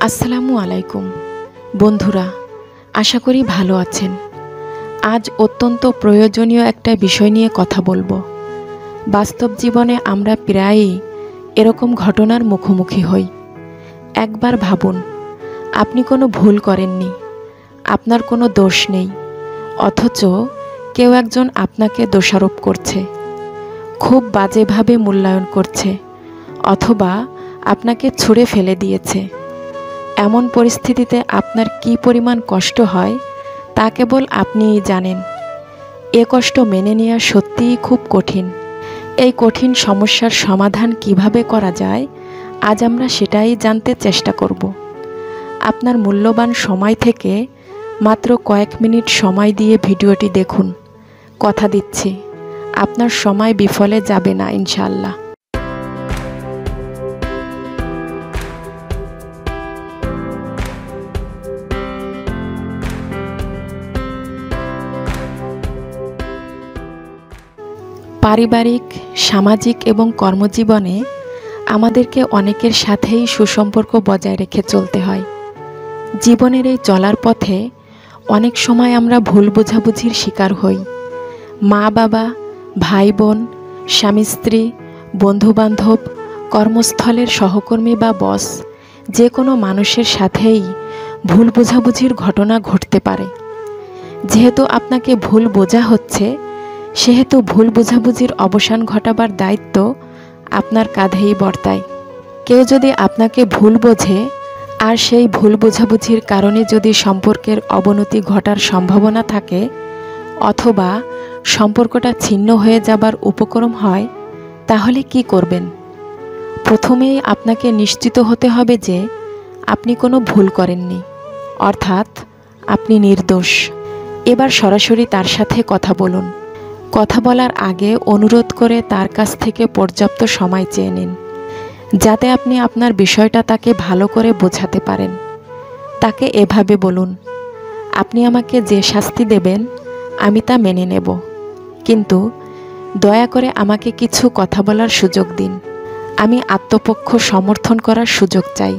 আসসালামু আলাইকুম বন্ধুরা, আশা করি ভালো আছেন। আজ অত্যন্ত প্রয়োজনীয় একটা বিষয় নিয়ে কথা বলবো। বাস্তব জীবনে আমরা প্রায়ই এরকম ঘটনার মুখোমুখি হই। একবার ভাবুন, আপনি কোনো ভুল করেননি, আপনার কোনো দোষ নেই, অথচ কেউ একজন আপনাকে দোষারোপ করছে, খুব বাজেভাবে মূল্যায়ন করছে, অথবা আপনাকে ছুঁড়ে ফেলে দিয়েছে। এমন পরিস্থিতিতে আপনার কী পরিমাণ কষ্ট হয় তা কেবল আপনিই জানেন। এ কষ্ট মেনে নেওয়া সত্যিই খুব কঠিন। এই কঠিন সমস্যার সমাধান কিভাবে করা যায়, আজ আমরা সেটাই জানতে চেষ্টা করব। আপনার মূল্যবান সময় থেকে মাত্র কয়েক মিনিট সময় দিয়ে ভিডিওটি দেখুন। কথা দিচ্ছি, আপনার সময় বিফলে যাবে না ইনশাআল্লাহ। পারিবারিক, সামাজিক এবং কর্মজীবনে আমাদেরকে অনেকের সাথেই সুসম্পর্ক বজায় রেখে চলতে হয়। জীবনের এই চলার পথে অনেক সময় আমরা ভুল বোঝাবুঝির শিকার হই। মা বাবা, ভাই বোন, স্বামী স্ত্রী, বন্ধুবান্ধব, কর্মস্থলের সহকর্মী বা বস, যে কোনো মানুষের সাথেই ভুল বোঝাবুঝির ঘটনা ঘটতে পারে। যেহেতু আপনাকে ভুল বোঝা হচ্ছে, সেহেতু ভুল বোঝাবুঝির অবসান ঘটাবার দায়িত্ব আপনার কাঁধেই বর্তায়। কেউ যদি আপনাকে ভুল বোঝে আর সেই ভুল বোঝাবুঝির কারণে যদি সম্পর্কের অবনতি ঘটার সম্ভাবনা থাকে, অথবা সম্পর্কটা ছিন্ন হয়ে যাবার উপক্রম হয়, তাহলে কি করবেন? প্রথমেই আপনাকে নিশ্চিত হতে হবে যে আপনি কোনো ভুল করেননি, অর্থাৎ আপনি নির্দোষ। এবার সরাসরি তার সাথে কথা বলুন। কথা বলার আগে অনুরোধ করে তার কাছ থেকে পর্যাপ্ত সময় চেয়ে নিন, যাতে আপনি আপনার বিষয়টা তাকে ভালো করে বোঝাতে পারেন। তাকে এভাবে বলুন, আপনি আমাকে যে শাস্তি দেবেন আমি তা মেনে নেব, কিন্তু দয়া করে আমাকে কিছু কথা বলার সুযোগ দিন। আমি আত্মপক্ষ সমর্থন করার সুযোগ চাই।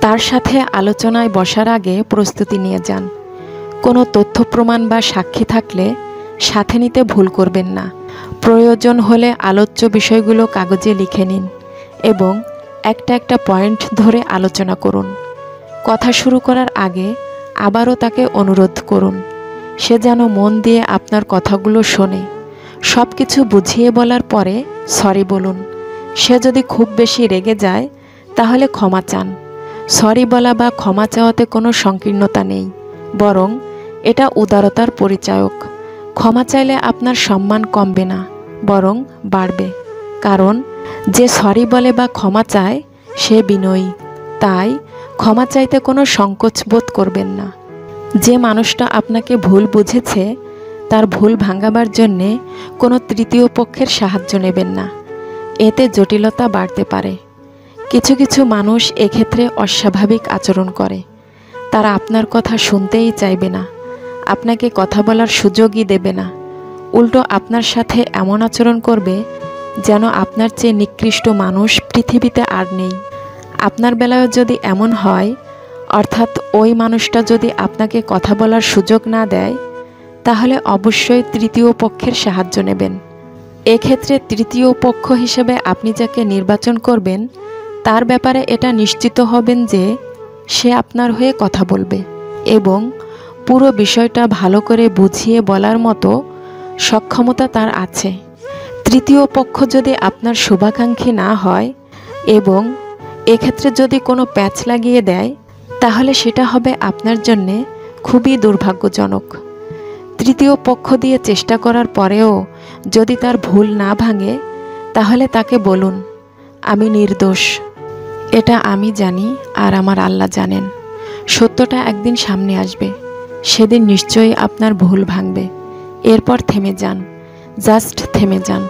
তার সাথে আলোচনায় বসার আগে প্রস্তুতি নিয়ে যান। কোনো তথ্য প্রমাণ বা সাক্ষী থাকলে সাথে নিতে ভুল করবেন না। প্রয়োজন হলে আলোচ্য বিষয়গুলো কাগজে লিখে নিন এবং একটা একটা পয়েন্ট ধরে আলোচনা করুন। কথা শুরু করার আগে আবারও তাকে অনুরোধ করুন, সে যেন মন দিয়ে আপনার কথাগুলো শোনে। সব কিছু বুঝিয়ে বলার পরে সরি বলুন। সে যদি খুব বেশি রেগে যায়, তাহলে ক্ষমা চান। সরি বলা বা ক্ষমা চাওয়াতে কোনো সংকীর্ণতা নেই, বরং এটা উদারতার পরিচায়ক। ক্ষমা চাইলে আপনার সম্মান কমবে না, বরং বাড়বে। কারণ যে সরি বলে বা ক্ষমা চায় সে বিনয়ী। তাই ক্ষমা চাইতে কোনো সংকোচ বোধ করবেন না। যে মানুষটা আপনাকে ভুল বুঝেছে, তার ভুল ভাঙাবার জন্যে কোনো তৃতীয় পক্ষের সাহায্য নেবেন না। এতে জটিলতা বাড়তে পারে। কিছু কিছু মানুষ এক্ষেত্রে অস্বাভাবিক আচরণ করে। তারা আপনার কথা শুনতেই চাইবে না, আপনাকে কথা বলার সুযোগই দেবে না। উল্টো আপনার সাথে এমন আচরণ করবে যেন আপনার চেয়ে নিকৃষ্ট মানুষ পৃথিবীতে আর নেই। আপনার বেলায় যদি এমন হয়, অর্থাৎ ওই মানুষটা যদি আপনাকে কথা বলার সুযোগ না দেয়, তাহলে অবশ্যই তৃতীয় পক্ষের সাহায্য নেবেন। এক্ষেত্রে তৃতীয় পক্ষ হিসেবে আপনি যাকে নির্বাচন করবেন, তার ব্যাপারে এটা নিশ্চিত হবেন যে সে আপনার হয়ে কথা বলবে এবং পুরো বিষয়টা ভালো করে বুঝিয়ে বলার মতো সক্ষমতা তার আছে। তৃতীয় পক্ষ যদি আপনার শুভাকাঙ্ক্ষী না হয় এবং এক্ষেত্রে যদি কোনো প্যাচ লাগিয়ে দেয়, তাহলে সেটা হবে আপনার জন্যে খুবই দুর্ভাগ্যজনক। তৃতীয় পক্ষ দিয়ে চেষ্টা করার পরেও যদি তার ভুল না ভাঙে, তাহলে তাকে বলুন, আমি নির্দোষ। এটা আমি জানি আর আমার আল্লাহ জানেন। সত্যটা একদিন সামনে আসবে, সেদিন নিশ্চয়ই আপনার ভুল ভাঙবে। এরপর থেমে যান, জাস্ট থেমে যান।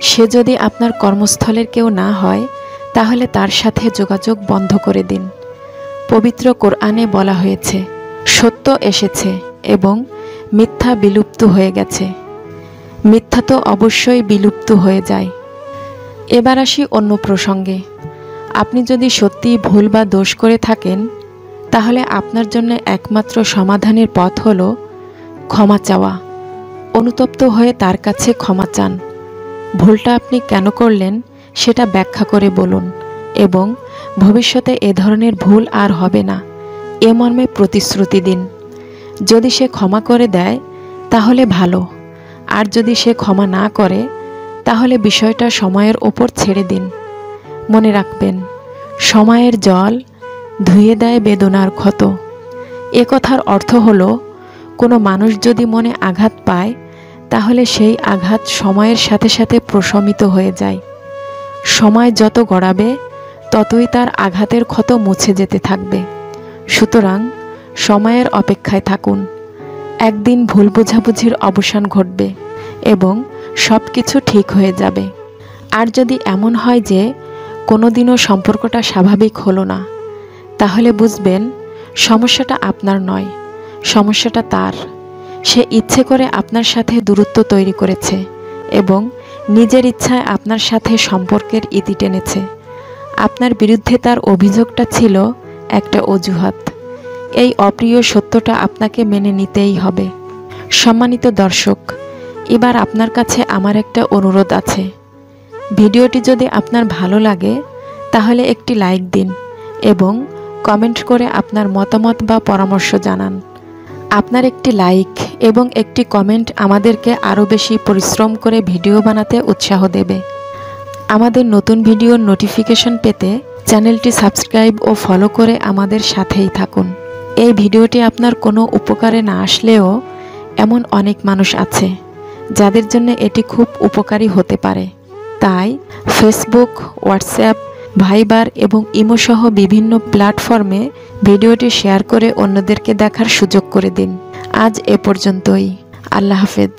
সে যদি আপনার কর্মস্থলের কেউ না হয়, তাহলে তার সাথে যোগাযোগ বন্ধ করে দিন। পবিত্র কোরআনে বলা হয়েছে, সত্য এসেছে এবং মিথ্যা বিলুপ্ত হয়ে গেছে। মিথ্যা তো অবশ্যই বিলুপ্ত হয়ে যায়। এবার আসি অন্য প্রসঙ্গে। আপনি যদি সত্যিই ভুল বা দোষ করে থাকেন, তাহলে আপনার জন্য একমাত্র সমাধানের পথ হলো ক্ষমা চাওয়া। অনুতপ্ত হয়ে তার কাছে ক্ষমা চান। ভুলটা আপনি কেন করলেন সেটা ব্যাখ্যা করে বলুন এবং ভবিষ্যতে এ ধরনের ভুল আর হবে না এ মর্মে প্রতিশ্রুতি দিন। যদি সে ক্ষমা করে দেয় তাহলে ভালো, আর যদি সে ক্ষমা না করে তাহলে বিষয়টা সময়ের ওপর ছেড়ে দিন। মনে রাখবেন, সময়ের জল ধুয়ে দেয় বেদনার ক্ষত। এ কথার অর্থ হলো, কোনো মানুষ যদি মনে আঘাত পায় তাহলে সেই আঘাত সময়ের সাথে সাথে প্রশমিত হয়ে যায়। সময় যত গড়াবে ততই তার আঘাতের ক্ষত মুছে যেতে থাকবে। সুতরাং সময়ের অপেক্ষায় থাকুন। একদিন ভুল বোঝাবুঝির অবসান ঘটবে এবং সব কিছু ঠিক হয়ে যাবে। আর যদি এমন হয় যে কোনোদিনও সম্পর্কটা স্বাভাবিক হলো না, তাহলে বুঝবেন সমস্যাটা আপনার নয়, সমস্যাটা তার। সে ইচ্ছে করে আপনার সাথে দূরত্ব তৈরি করেছে এবং নিজের ইচ্ছায় আপনার সাথে সম্পর্কের ইতি টেনেছে। আপনার বিরুদ্ধে তার অভিযোগটা ছিল একটা অজুহাত। এই অপ্রিয় সত্যটা আপনাকে মেনে নিতেই হবে। সম্মানিত দর্শক, এবার আপনার কাছে আমার একটা অনুরোধ আছে। ভিডিওটি যদি আপনার ভালো লাগে তাহলে একটি লাইক দিন এবং কমেন্ট করে আপনার মতামত বা পরামর্শ জানান। আপনার একটি লাইক এবং একটি কমেন্ট আমাদেরকে আরও বেশি পরিশ্রম করে ভিডিও বানাতে উৎসাহ দেবে। আমাদের নতুন ভিডিওর নোটিফিকেশন পেতে চ্যানেলটি সাবস্ক্রাইব ও ফলো করে আমাদের সাথেই থাকুন। এই ভিডিওটি আপনার কোনো উপকারে না আসলেও এমন অনেক মানুষ আছে যাদের জন্য এটি খুব উপকারী হতে পারে। তাই ফেসবুক, হোয়াটসঅ্যাপ, ভাইবার এবং ইমো সহ বিভিন্ন প্ল্যাটফর্মে ভিডিওটি শেয়ার করে অন্যদেরকে দেখার সুযোগ করে দিন। আজ এ পর্যন্তই। আল্লাহ হাফেজ।